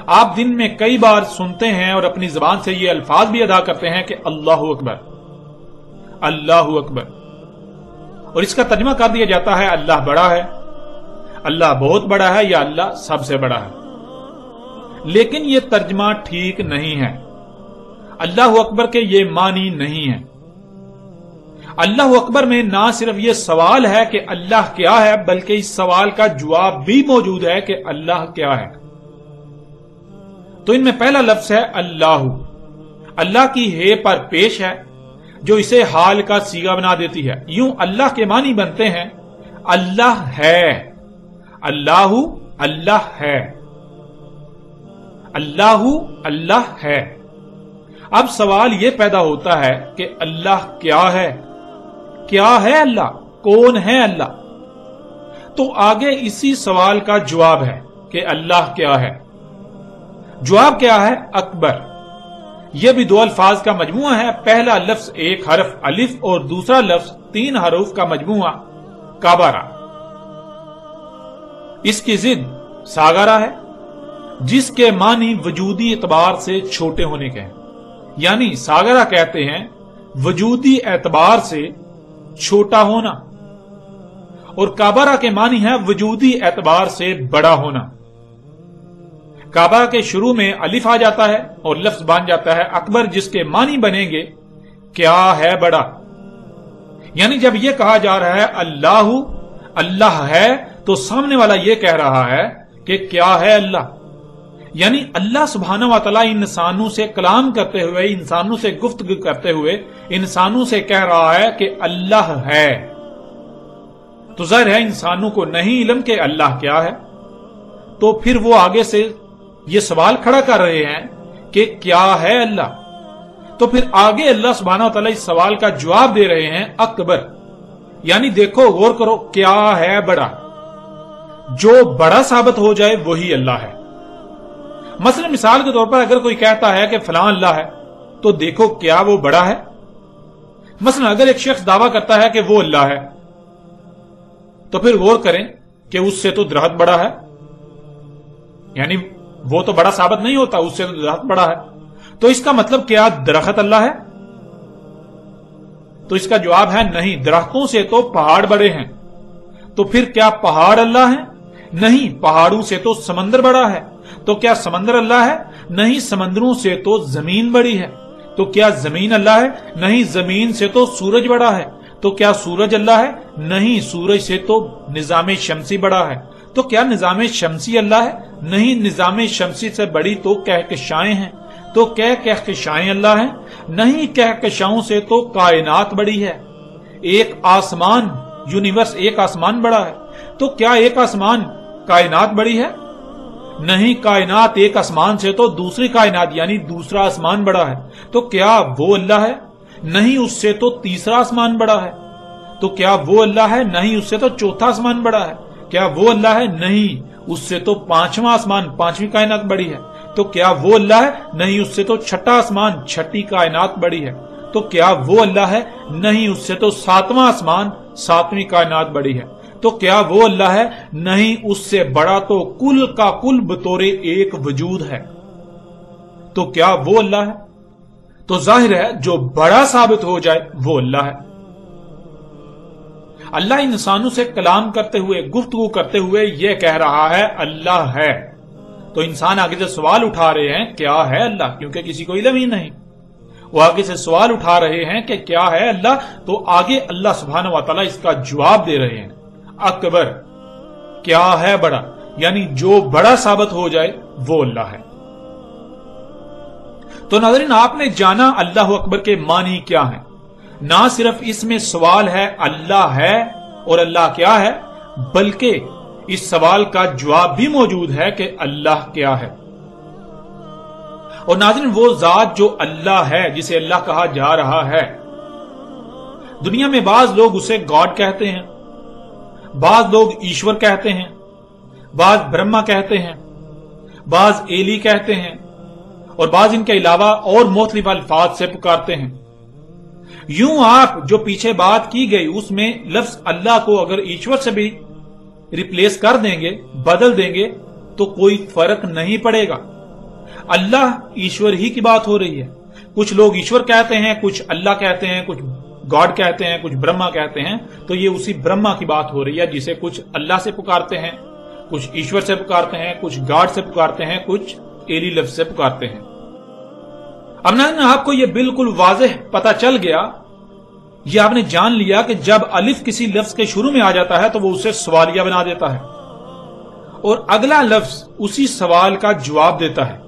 آپ دن میں کئی بار سنتے ہیں اور اپنی زبان سے یہ الفاظ بھی ادا کرتے ہیں کہ اللہ اکبر، اللہ اکبر، اور اس کا ترجمہ کر دیا جاتا ہے اللہ بڑا ہے، اللہ بہت بڑا ہے، یا اللہ سب سے بڑا ہے۔ لیکن یہ ترجمہ ٹھیک نہیں ہے۔ اللہ اکبر کے یہ معنی نہیں ہے۔ اللہ اکبر میں نہ صرف یہ سوال ہے کہ اللہ کیا ہے، بلکہ اس سوال کا جواب بھی موجود ہے کہ اللہ کیا ہے۔ تو ان میں پہلا لفظ ہے اللہ۔ اللہ کی ہے پر پیش ہے جو اسے حال کا صیغہ بنا دیتی ہے۔ یوں اللہ کے معنی بنتے ہیں اللہ ہے، اللہ اللہ ہے، اللہ اللہ ہے۔ اب سوال یہ پیدا ہوتا ہے کہ اللہ کیا ہے؟ کیا ہے اللہ؟ کون ہے اللہ؟ تو آگے اسی سوال کا جواب ہے کہ اللہ کیا ہے۔ جواب کیا ہے؟ اکبر۔ یہ بھی دو الفاظ کا مجموعہ ہے۔ پہلا لفظ ایک حرف الف اور دوسرا لفظ 3 حروف کا مجموعہ کابارا۔ اس کی ضد ساگارا ہے جس کے معنی وجودی اعتبار سے چھوٹے ہونے کے ہیں، یعنی ساگارا کہتے ہیں وجودی اعتبار سے چھوٹا ہونا، اور کابارا کے معنی ہے وجودی اعتبار سے بڑا ہونا۔ کعبہ کے شروع میں الف آ جاتا ہے اور لفظ بن جاتا ہے اکبر، جس کے معنی بنیں گے کیا ہے بڑا۔ یعنی جب یہ کہا جا رہا ہے اللہ اللہ ہے تو سامنے والا یہ کہہ رہا ہے کہ کیا ہے اللہ، یعنی اللہ سبحانہ و تعالیٰ انسانوں سے کلام کرتے ہوئے، انسانوں سے گفتگو کرتے ہوئے انسانوں سے کہہ رہا ہے کہ اللہ ہے۔ تو ظاہر ہے انسانوں کو نہیں علم کہ اللہ کیا ہے، تو پھر وہ آگے سے یہ سوال کھڑا کر رہے ہیں کہ کیا ہے اللہ۔ تو پھر آگے اللہ سبحانہ و تعالیٰ اس سوال کا جواب دے رہے ہیں اکبر، یعنی دیکھو غور کرو کیا ہے بڑا، جو بڑا ثابت ہو جائے وہی اللہ ہے۔ مثلا مثال کے طور پر اگر کوئی کہتا ہے کہ فلاں اللہ ہے تو دیکھو کیا وہ بڑا ہے۔ مثلا اگر ایک شخص دعویٰ کرتا ہے کہ وہ اللہ ہے تو پھر غور کریں کہ اس سے تو درخت بڑا ہے، یعنی وہ تو بڑا ثابت نہیں ہوتا، اس سے تو درخت بڑا ہے، تو اس کا مطلب کیا درخت اللہ ہے؟ تو اس کا جواب ہے نہیں، درختوں سے تو پہاڑ بڑے ہیں۔ تو پھر کیا پہاڑ اللہ ہیں؟ نہیں، پہاڑوں سے تو سمندر بڑا ہے۔ تو کیا سمندر اللہ ہے؟ نہیں، سمندروں سے تو زمین بڑی ہے۔ تو کیا زمین اللہ ہے؟ نہیں، زمین سے تو سورج بڑا ہے۔ تو کیا سورج اللہ ہے؟ نہیں، سورج سے تو نظام شمسی بڑا ہے۔ تو کیا نظام شمسی اللہ ہے؟ نہیں، نظام شمسی سے بڑی تو کہکشائیں ہیں۔ تو کیا کہکشائیں اللہ ہیں؟ نہیں، کہکشاؤں سے تو کائنات بڑی ہے۔ ایک آسمان، یونیورس، ایک آسمان بڑا ہے۔ تو کیا ایک آسمان کائنات بڑی ہے؟ نہیں، کائنات ایک آسمان سے تو دوسری کائنات یعنی دوسرا آسمان بڑا ہے۔ تو کیا وہ اللہ ہے؟ نہیں، اس سے تو تیسرا آسمان بڑا ہے۔ تو کیا وہ اللہ ہے؟ نہیں، اس سے تو چوتھا آسمان بڑا ہے۔ کیا وہ اللہ ہے؟ نہیں، اس سے تو 5واں آسمان، 5ویں کائنات بڑی ہے۔ تو کیا وہ اللہ ہے؟ نہیں، اس سے تو 6واں آسمان، 6ٹھی کائنات بڑی ہے۔ تو کیا وہ اللہ ہے؟ نہیں، اس سے تو 7واں آسمان، 7ویں کائنات بڑی ہے۔ تو کیا وہ اللہ ہے؟ نہیں، اس سے بڑا تو کل کا کل بطور ایک وجود ہے۔ تو کیا وہ اللہ ہے؟ تو ظاہر ہے جو بڑا ثابت ہو جائے وہ اللہ ہے۔ اللہ انسانوں سے کلام کرتے ہوئے، گفتگو کرتے ہوئے یہ کہہ رہا ہے اللہ ہے۔ تو انسان آگے سے سوال اٹھا رہے ہیں کیا ہے اللہ، کیونکہ کسی کو علم ہی نہیں۔ وہ آگے سے سوال اٹھا رہے ہیں کہ کیا ہے اللہ، تو آگے اللہ سبحانہ و تعالیٰ اس کا جواب دے رہے ہیں اکبر، کیا ہے بڑا، یعنی جو بڑا ثابت ہو جائے وہ اللہ ہے۔ تو ناظرین، آپ نے جانا اللہ اکبر کے معنی کیا ہیں۔ نہ صرف اس میں سوال ہے اللہ ہے اور اللہ کیا ہے، بلکہ اس سوال کا جواب بھی موجود ہے کہ اللہ کیا ہے۔ اور ناظرین، وہ ذات جو اللہ ہے، جسے اللہ کہا جا رہا ہے، دنیا میں بعض لوگ اسے گاڈ کہتے ہیں، بعض لوگ ایشور کہتے ہیں، بعض برہما کہتے ہیں، بعض ایلی کہتے ہیں، اور بعض ان کے علاوہ اور مختلف الفاظ سے پکارتے ہیں۔ یوں آپ جو پیچھے بات کی گئی اس میں لفظ اللہ کو اگر ایشور سے بھی ریپلیس کر دیں گے، بدل دیں گے، تو کوئی فرق نہیں پڑے گا، اللہ ایشور ہی کی بات ہو رہی ہے. کچھ لوگ ایشور کہتے ہیں، کچھ اللہ کہتے ہیں، کچھ گاڈ کہتے ہیں، کچھ برہما کہتے ہیں. تو یہ اسی برہما کی بات ہو رہی ہے جسے کچھ اللہ سے پکارتے ہیں، کچھ ایشور سے پکارتے ہیں، کچھ گاڈ سے پکارتے ہیں، کچھ ایلی لفظ سے پکارتے ہیں. اب نا آپ کو یہ بالکل واضح پتا چل گیا، یہ آپ نے جان لیا کہ جب الف کسی لفظ کے شروع میں آ جاتا ہے تو وہ اسے سوالیہ بنا دیتا ہے اور اگلا لفظ اسی سوال کا جواب دیتا ہے.